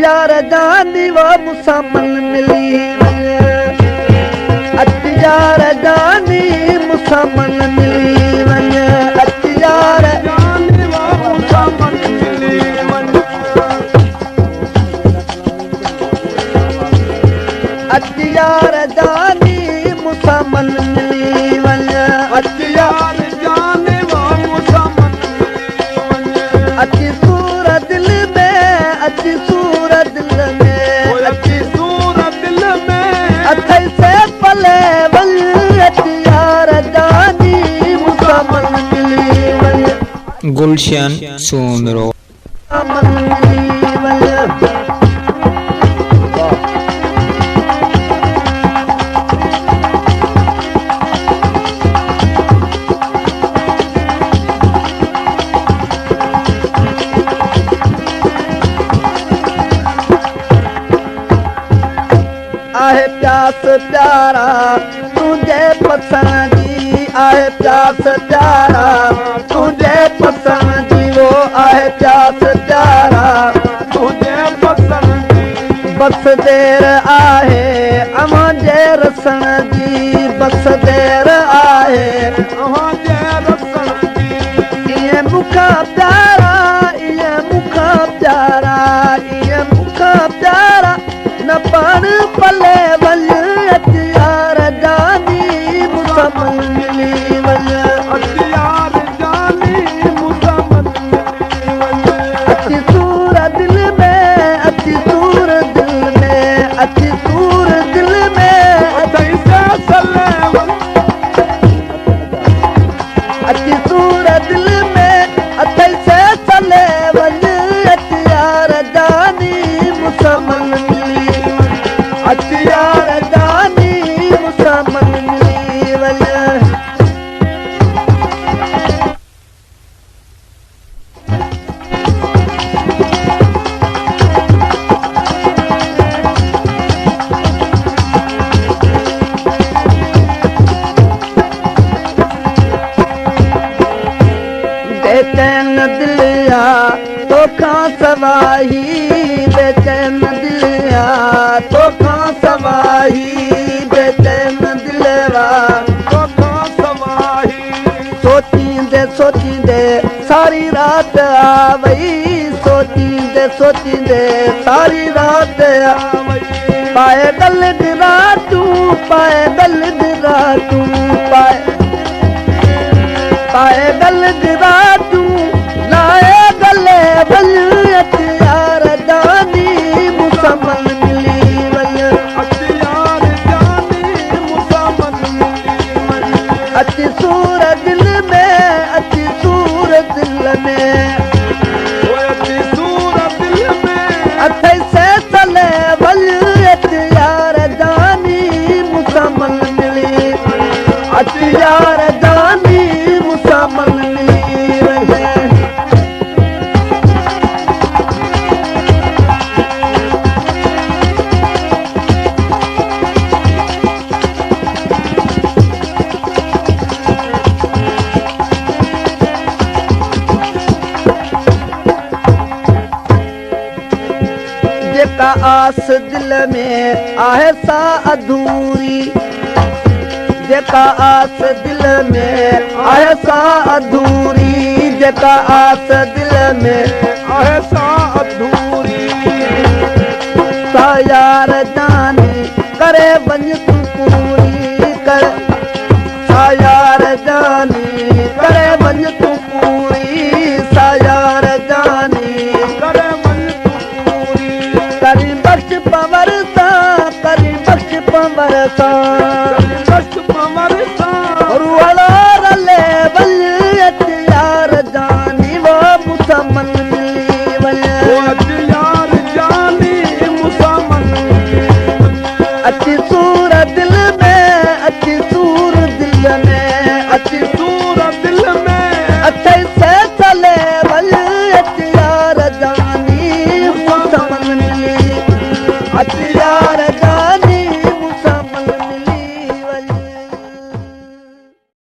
यार जानी वो मुसामन मिली यार जानी मुसामन मिली यार जानी वो मुसामन मिली यार जानी मुसामन मिली यार जानी वो मुसामन अच्छी सूरत दिल में अच्छी सूरत दिल में अच्छी सूरत दिल में अथई से पले वल यार जानी मुसामन मिली गुलशन सोमरो आहे प्यास प्यारा तुझे पसंदी आहे प्यास प्यारा तुझे पसंदी वो आहे प्यास प्यारा तुझे पसंदी बस देर आहे अमांजे रसण जी बस देर आहे अमांजे रसण जी ये मुखा प्यारा ये मुखा प्यारा ये मुखा प्यारा न पान पले वल यार जानी मुसामन मिली यार जानी मुसामन मिली अच्छी सूरत दिल में अच्छी सूरत दिल में अच्छी सूरत दिल में अच्छी सूरत दिल में अथई से चले वल यार जानी मुसामन मिली यार जानी मुसामन मिली बेचैन दिलिया तो खां सवाही बेचैन दिलिया तो खां सवाही बेचैन दिलवा तो खां सवाही सोचींदे सारी रात आवई सोचींदे सारी रात आवई पाए गल गिरा तू पाए गल गिरा तू पाए गल गिरा तू लाए गले वल यार जानी मुसामन मिली यार जानी मुसामन मिली अच्छी सूरत दिल में अच्छी सूरत दिल में अच्छी सूरत दिल में अथई से चले वल यार जानी मुसामन मिली अच्छी यार जानी मुसामन मिली जेका आस दिल में आहे सा अधूरी जेका आस दिल में आहे सा अधूरी जेका आस दिल में आहे सा अधूरी सा यार जानी करे वञ तू पूरी कर सा